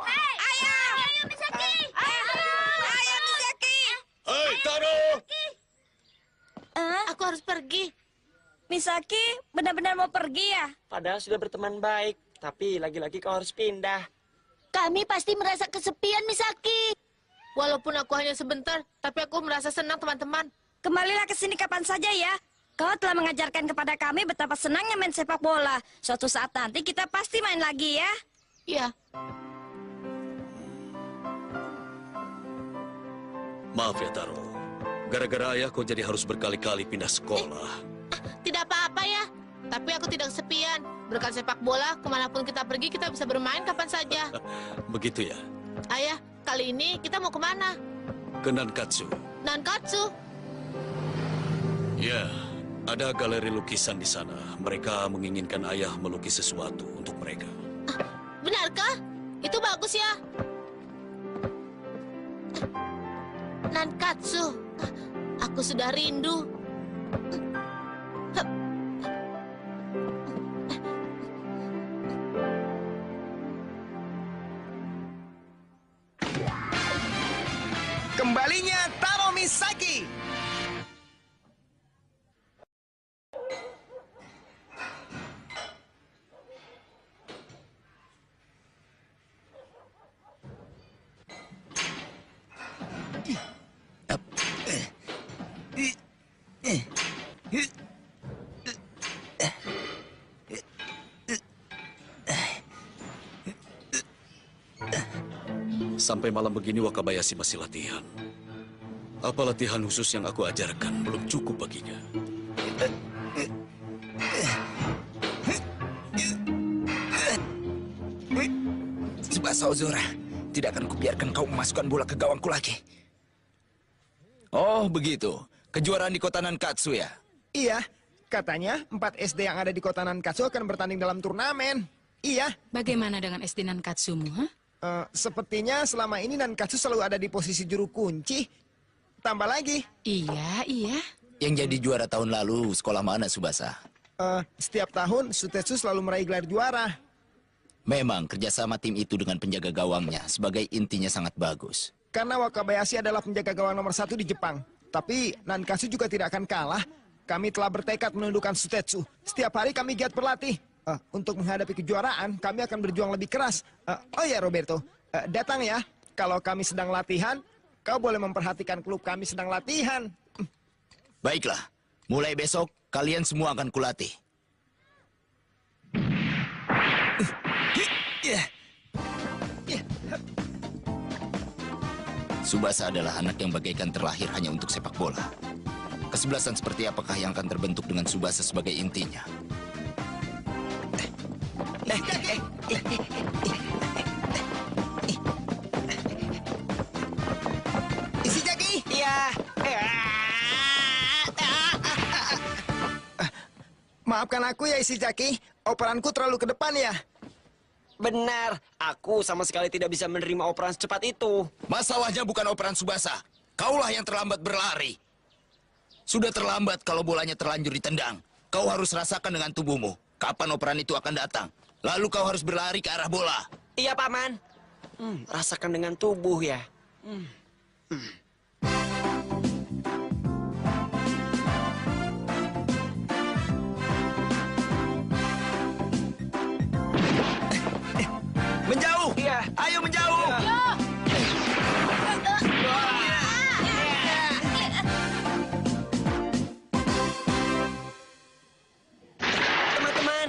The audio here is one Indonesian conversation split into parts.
Ayo, Misaki! Ayo, Misaki! Hei, Taro! Aku harus pergi. Misaki, benar-benar mau pergi ya? Padahal sudah berteman baik, tapi lagi-lagi kau harus pindah. Kami pasti merasa kesepian, Misaki. Walaupun aku hanya sebentar, tapi aku merasa senang, teman-teman. Kembalilah ke sini kapan saja ya. Kau telah mengajarkan kepada kami betapa senangnya main sepak bola. Suatu saat nanti kita pasti main lagi ya. Iya. Maaf ya, Taro. Gara-gara ayah kau jadi harus berkali-kali pindah sekolah. Tidak apa-apa ya. Tapi aku tidak kesepian. Berkat sepak bola, kemanapun kita pergi, kita bisa bermain kapan saja. Begitu ya? Ayah, kali ini kita mau kemana? Ke Nankatsu. Nankatsu? Ya, ada galeri lukisan di sana. Mereka menginginkan ayah melukis sesuatu untuk mereka. Benarkah? Itu bagus ya. Nankatsu. Aku sudah rindu. Kembalinya Taro Misaki. Sampai malam begini Wakabayashi masih latihan. Apa latihan khusus yang aku ajarkan belum cukup baginya? Tsubasa Ozora, tidak akan kubiarkan kau memasukkan bola ke gawangku lagi. Oh, begitu. Kejuaraan di kota Nankatsu ya? Iya, katanya 4 SD yang ada di kota Nankatsu akan bertanding dalam turnamen. Iya. Bagaimana dengan SD Nankatsumu, ha? Sepertinya selama ini Nankatsu selalu ada di posisi juru kunci. Tambah lagi. Iya, iya. Yang jadi juara tahun lalu, sekolah mana, Tsubasa? Setiap tahun, Sutetsu selalu meraih gelar juara. Memang, kerjasama tim itu dengan penjaga gawangnya sebagai intinya sangat bagus. Karena Wakabayashi adalah penjaga gawang nomor 1 di Jepang. Tapi Nankatsu juga tidak akan kalah. Kami telah bertekad menundukkan Sutetsu. Setiap hari kami giat berlatih. Untuk menghadapi kejuaraan, kami akan berjuang lebih keras. Oh ya, Roberto, datang ya. Kalau kami sedang latihan, kau boleh memperhatikan klub kami sedang latihan. Baiklah, mulai besok kalian semua akan kulatih. Tsubasa adalah anak yang bagaikan terlahir hanya untuk sepak bola. Kesebelasan seperti apakah yang akan terbentuk dengan Tsubasa sebagai intinya? Ishizaki! Iya. Maafkan aku ya, Ishizaki. Operanku terlalu ke depan ya. Benar, aku sama sekali tidak bisa menerima operan secepat itu. Masalahnya bukan operan Tsubasa. Kaulah yang terlambat berlari. Sudah terlambat kalau bolanya terlanjur ditendang. Kau harus rasakan dengan tubuhmu. Kapan operan itu akan datang? Lalu kau harus berlari ke arah bola. Iya, Paman. Rasakan dengan tubuh ya. Menjauh! Iya. Ayo menjauh! Teman-teman,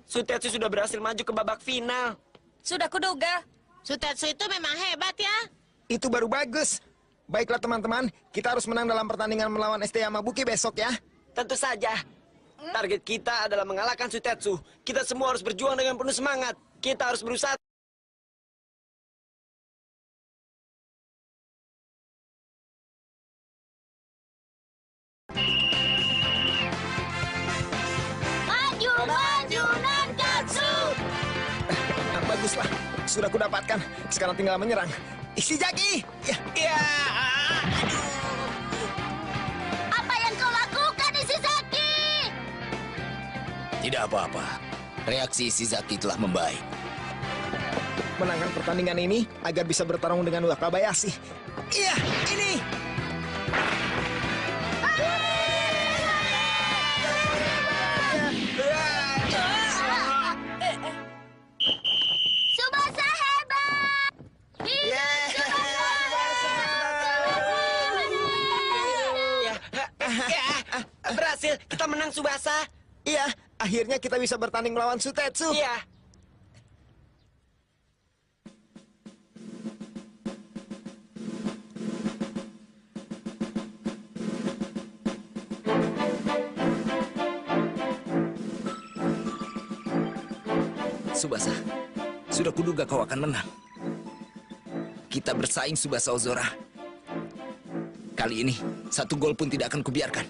Sutetsu sudah berhasil maju ke babak final. Sudah kuduga. Sutetsu itu memang hebat ya. Itu baru bagus. Baiklah teman-teman, kita harus menang dalam pertandingan melawan ST Yamabuki besok ya. Tentu saja. Target kita adalah mengalahkan Sutetsu. Kita semua harus berjuang dengan penuh semangat. Kita harus berusaha. Maju, maju, Nankatsu! Baguslah, sudah kudapatkan. Sekarang tinggal menyerang. Ishizaki! Ya. Apa yang kau lakukan, Ishizaki? Tidak apa-apa. Reaksi Ishizaki telah membaik. menangkan pertandingan ini agar bisa bertarung dengan Wakabayashi. Iya, ini. Tsubasa hebat! Berhasil, kita menang Tsubasa. Iya, akhirnya kita bisa bertanding melawan Sutetsu. Iya. Tsubasa, sudah kuduga kau akan menang. Kita bersaing, Tsubasa Ozora. Kali ini, 1 gol pun tidak akan kubiarkan.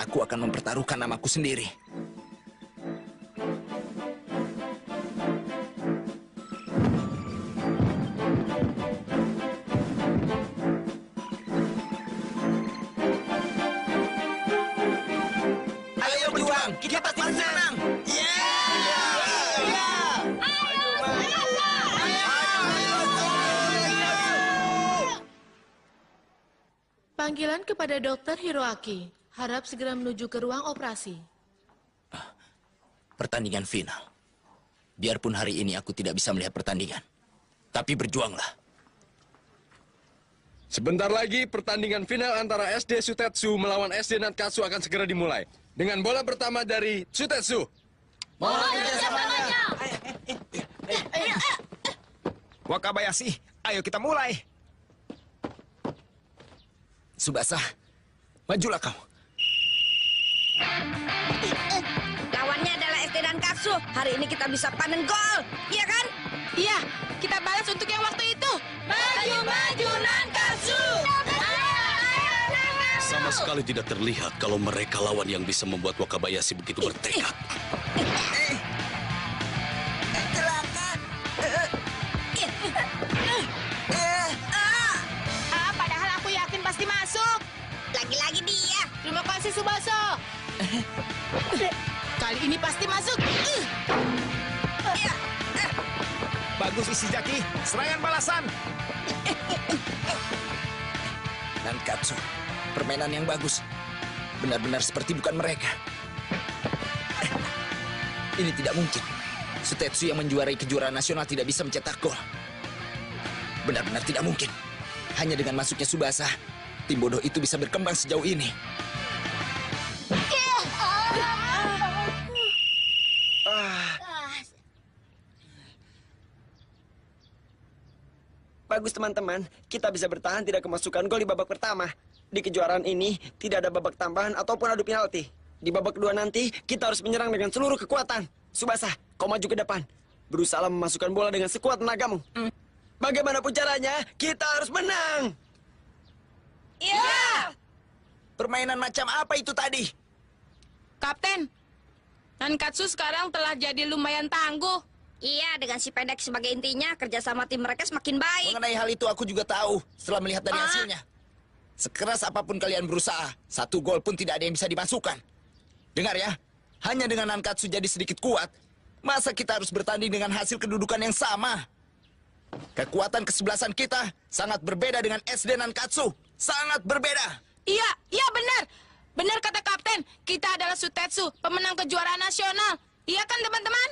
Aku akan mempertaruhkan namaku sendiri. Ayo berjuang, kita pasti menang. Panggilan kepada Dr. Hiroaki. Harap segera menuju ke ruang operasi. Pertandingan final. Biarpun hari ini aku tidak bisa melihat pertandingan. Tapi berjuanglah. Sebentar lagi pertandingan final antara SD Sutetsu melawan SD Nankatsu akan segera dimulai. Dengan bola pertama dari Sutetsu. Mohon kerjasamanya! Wakabayashi, ayo kita mulai. Tsubasa, majulah kau. Lawannya adalah SD Nankatsu. Hari ini kita bisa panen gol, iya kan? Iya, kita balas untuk yang waktu itu. Maju Nankatsu! Sama sekali tidak terlihat kalau mereka lawan yang bisa membuat Wakabayashi begitu bertekad. Padahal aku yakin pasti masuk. Lagi-lagi dia. Terima kasih, Tsubasa. Kali ini pasti masuk. Bagus Ishizaki, serangan balasan. Nankatsu, permainan yang bagus. Benar-benar seperti bukan mereka. Ini tidak mungkin. Sutetsu yang menjuarai kejuaraan nasional tidak bisa mencetak gol. Benar-benar tidak mungkin. Hanya dengan masuknya Tsubasa, tim bodoh itu bisa berkembang sejauh ini. Bagus teman-teman, kita bisa bertahan tidak kemasukan gol di babak pertama. Di kejuaraan ini, tidak ada babak tambahan ataupun adu penalti. Di babak kedua nanti, kita harus menyerang dengan seluruh kekuatan. Tsubasa, kau maju ke depan. Berusaha memasukkan bola dengan sekuat tenagamu. Bagaimanapun caranya, kita harus menang. Iya! Permainan macam apa itu tadi? Kapten, Nankatsu sekarang telah jadi lumayan tangguh. Iya, dengan si pendek sebagai intinya, kerjasama tim mereka semakin baik. Mengenai hal itu aku juga tahu setelah melihat dari hasilnya. Sekeras apapun kalian berusaha, 1 gol pun tidak ada yang bisa dimasukkan. Dengar ya, hanya dengan Nankatsu jadi sedikit kuat, masa kita harus bertanding dengan hasil kedudukan yang sama? Kekuatan kesebelasan kita sangat berbeda dengan SD Nankatsu. Sangat berbeda. Iya, iya benar. Benar kata Kapten, kita adalah Sutetsu, pemenang kejuaraan nasional. Iya kan teman-teman?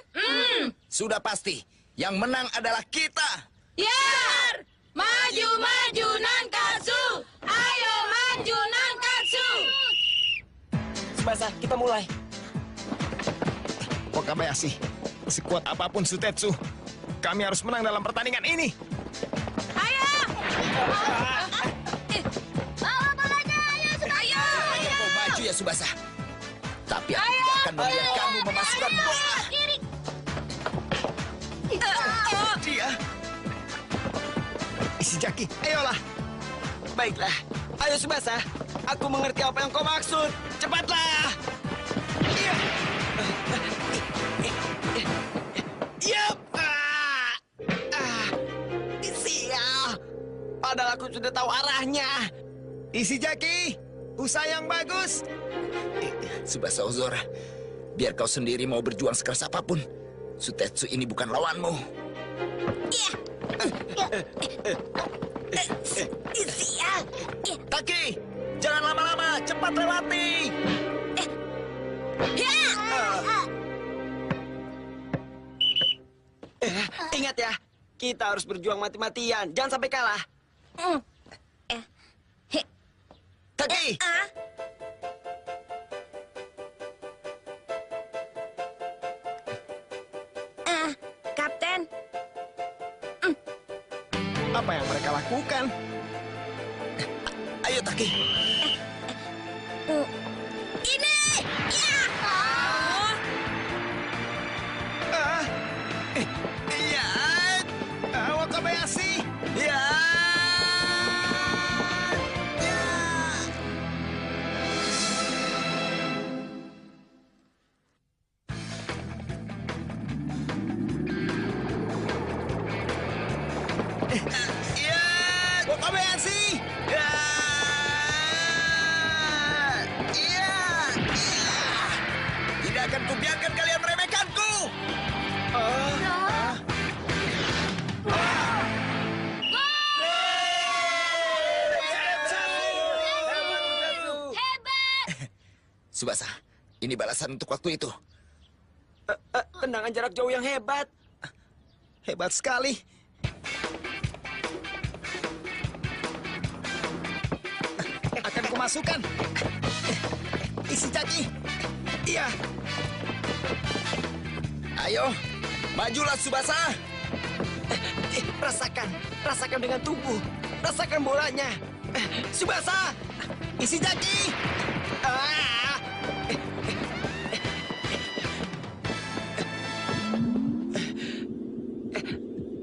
Sudah pasti, yang menang adalah kita. Ya! Maju, maju Nankatsu! Ayo maju Nankatsu! Tsubasa, kita mulai. Wakabayashi, sekuat apapun Sutetsu, kami harus menang dalam pertandingan ini. Ayo! Bawa bolanya, ayo, ayo! Kau maju ya Tsubasa. Tapi aku tidak akan membiarkan kamu memasukkan bola. Kiri! Dia. Ishizaki, ayolah. Baiklah. Ayo Tsubasa, aku mengerti apa yang kau maksud. Cepatlah. Yap. Sial. Padahal aku sudah tahu arahnya. Ishizaki, usaha yang bagus. Tsubasa Ozora, biar kau sendiri mau berjuang sekeras apapun, Sutetsu ini bukan lawanmu. Sial. Taki, jangan lama-lama, cepat lewati. Ingat ya, kita harus berjuang mati-matian. Jangan sampai kalah. Taki, Kapten, Apa yang mereka lakukan? ayo Taki. ini! Ya! Iya, Wakabayashi! iya. Iya, Wakabayashi! iya. Iya, iya. Tidak akan kubiarkan kalian meremehkanku. Subasa, ini balasan untuk waktu itu. Tendangan jarak jauh yang hebat. Hebat sekali. Akan kumasukkan. Isi Jaki. Iya. Ayo, majulah Subasa. Rasakan dengan tubuh. Rasakan bolanya. Subasa! Isi Jaki. Ah!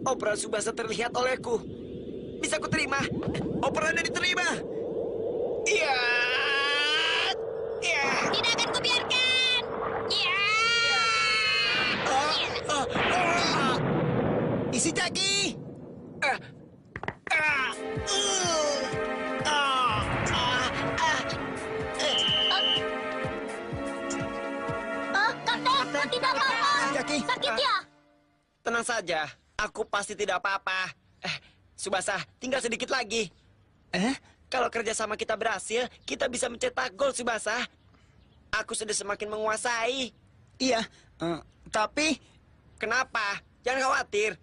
Operan Subasa terlihat olehku. Bisa ku terima. Operannya diterima. Iya. Iya. Tidak akan kubiarkan! Ya! Isi Jaki. Kapten, tidak apa-apa. Jaki. Sakit ya? Tenang saja. Aku pasti tidak apa-apa. Subasa, tinggal sedikit lagi. Kalau kerjasama kita berhasil, kita bisa mencetak gol, Subasa. Aku sudah semakin menguasai. Iya, tapi Kenapa? Jangan khawatir.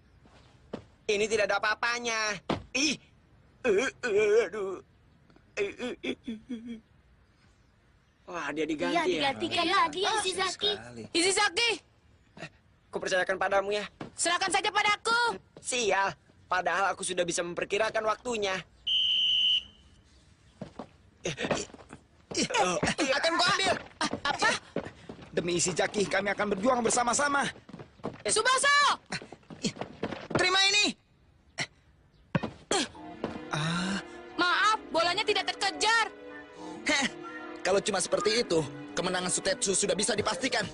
Ini tidak ada apa-apanya. Ih. Aduh. Wah, dia diganti ya. Digantikan lagi ya, Ishizaki. Ishizaki, Kupercayakan padamu ya. serahkan saja padaku. Sial. Padahal aku sudah bisa memperkirakan waktunya. akan kuambil. Apa? Demi isi Jaki, kami akan berjuang bersama-sama. Subasa! Terima ini. Maaf, bolanya tidak terkejar. Heh, kalau cuma seperti itu, kemenangan Sutetsu sudah bisa dipastikan.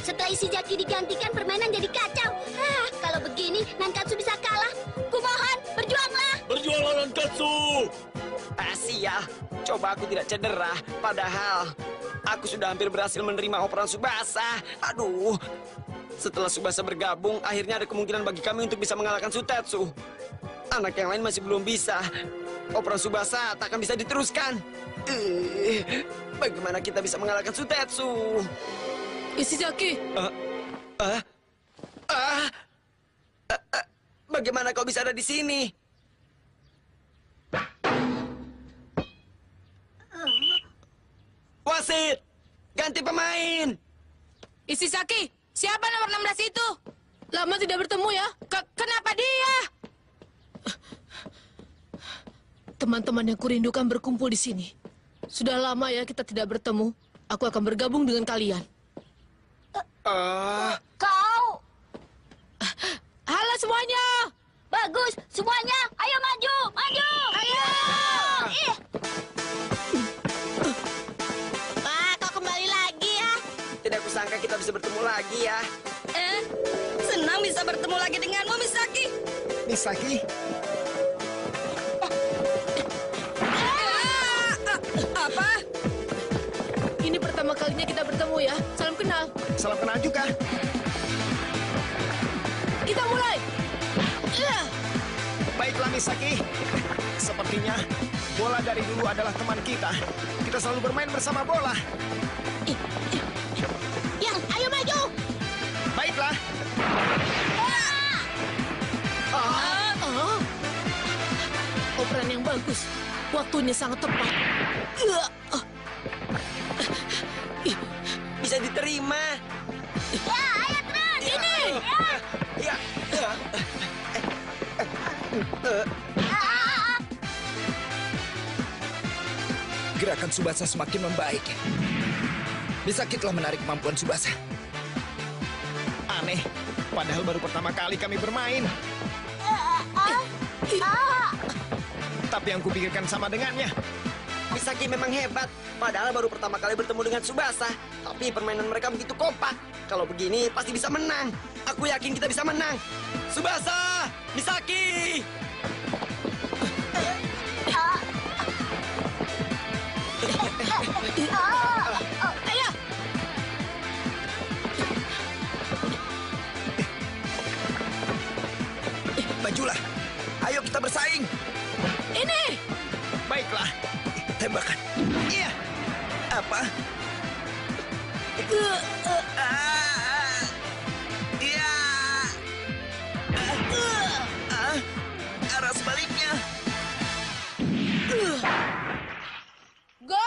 Setelah Ishizaki digantikan, permainan jadi kacau. Kalau begini, Nankatsu bisa kalah. Kumohon, berjuanglah. Berjuanglah Nankatsu! Sial. Coba aku tidak cedera. Padahal aku sudah hampir berhasil menerima operan Subasa. Aduh. Setelah Subasa bergabung, akhirnya ada kemungkinan bagi kami untuk bisa mengalahkan Sutetsu. Anak yang lain masih belum bisa. Operan Subasa tak akan bisa diteruskan. Bagaimana kita bisa mengalahkan Sutetsu? Ishizaki, Bagaimana kau bisa ada di sini? Wasit! Ganti pemain! Ishizaki, siapa nomor 16 itu? Lama tidak bertemu ya. Kenapa dia? Teman-teman yang kurindukan berkumpul di sini. Sudah lama ya kita tidak bertemu. Aku akan bergabung dengan kalian. Kau! Halo semuanya! Bagus, semuanya. Ayo maju, maju. Ayo! Kau kembali lagi ya. Tidak kusangka kita bisa bertemu lagi ya. Senang bisa bertemu lagi denganmu, Misaki. Misaki, Salam kenal. Salam kenal juga. Kita mulai. Baiklah Misaki. Sepertinya bola dari dulu adalah teman kita. Kita selalu bermain bersama bola. Yang, ayo maju. Baiklah. Operan yang bagus. Waktunya sangat tepat. Bisa diterima. Ya, ayo terus. Ini. Ya. Gerakan Tsubasa semakin membaik. Misaki telah menarik kemampuan Tsubasa. Aneh. Padahal baru pertama kali kami bermain. Tapi yang kupikirkan sama dengannya. Misaki memang hebat. Padahal baru pertama kali bertemu dengan Tsubasa. Tapi permainan mereka begitu kompak. Kalau begini pasti bisa menang. Aku yakin kita bisa menang. Tsubasa! Misaki! Ayo. Majulah. Ayo kita bersaing. Ini. Baiklah. Tembakan. Iya. Apa? Iya. Arah sebaliknya. Gol!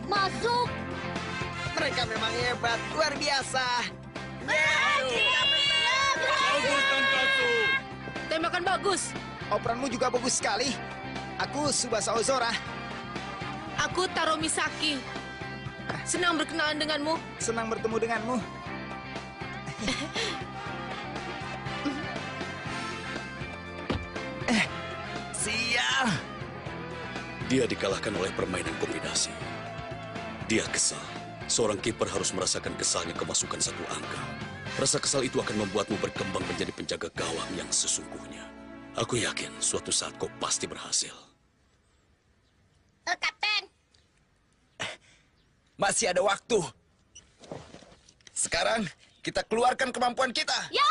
Masuk. Mereka memang hebat. Luar biasa. Tembakan bagus. Operanmu juga bagus sekali. Aku Tsubasa Ozora. Aku Taro Misaki. Senang berkenalan denganmu. Senang bertemu denganmu. Sial. Dia dikalahkan oleh permainan kombinasi. Dia kesal. Seorang kiper harus merasakan kesalnya kemasukan satu angka. Rasa kesal itu akan membuatmu berkembang menjadi penjaga gawang yang sesungguhnya. Aku yakin suatu saat kau pasti berhasil. Kapten. Masih ada waktu. Sekarang kita keluarkan kemampuan kita. Ya.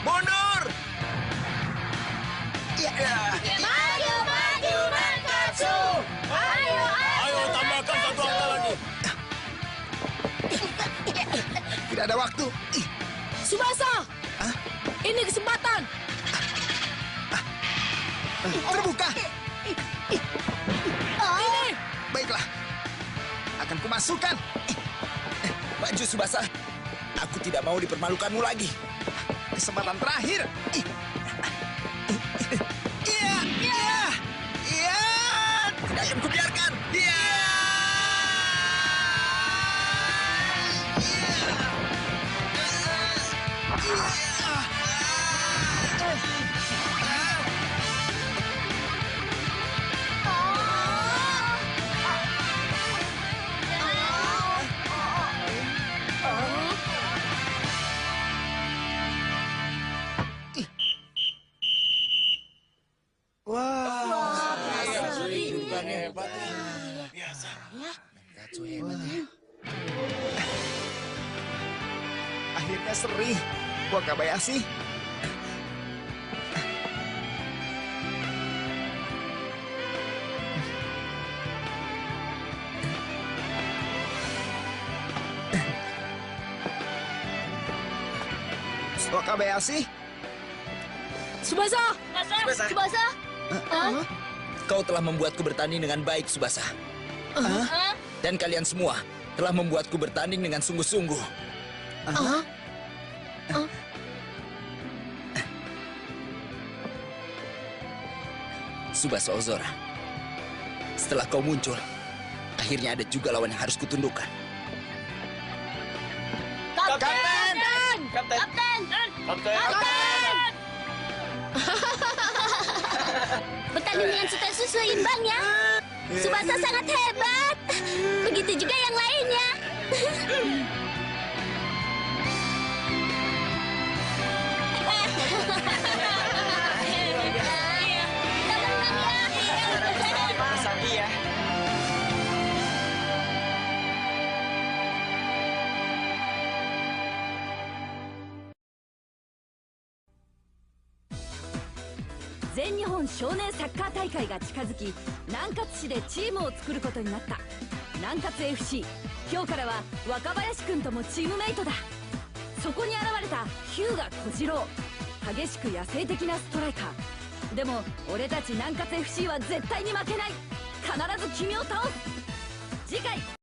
Mundur. Maju, maju, Nankatsu. Ayo, tambahkan satu angka lagi. Tidak ada waktu. Tsubasa. Ini kesempatan. Terbuka. Ini. Baiklah. Akan kumasukkan. Maju Tsubasa. Aku tidak mau dipermalukanmu lagi. Kesempatan terakhir. Iya. Iya. Iya. Tidak akan kubiarkan. Iya. Akhirnya seri. Wakabayashi. Wakabayashi. Tsubasa. Tsubasa. Kau telah membuatku bertanding dengan baik, Tsubasa. Dan kalian semua telah membuatku bertanding dengan sungguh-sungguh. Tsubasa Ozora, setelah kau muncul, akhirnya ada juga lawan yang harus kutundukkan. Kapten. Kapten. Kapten. Kapten. Kapten. Bentar Pertandingan dengan Sutetsu seimbang ya. Tsubasa sangat hebat. Begitu juga yang lainnya. Iya.全日本少年サッカー大会が近づき、南葛市でチームを作ることになった。南葛 FC、 今日からは若林くんともチームメイトだ。そこに現れた日向小次郎、激しく野生的なストライカー。でも俺たち南葛 FC は絶対に負けない。必ず君を倒す。次回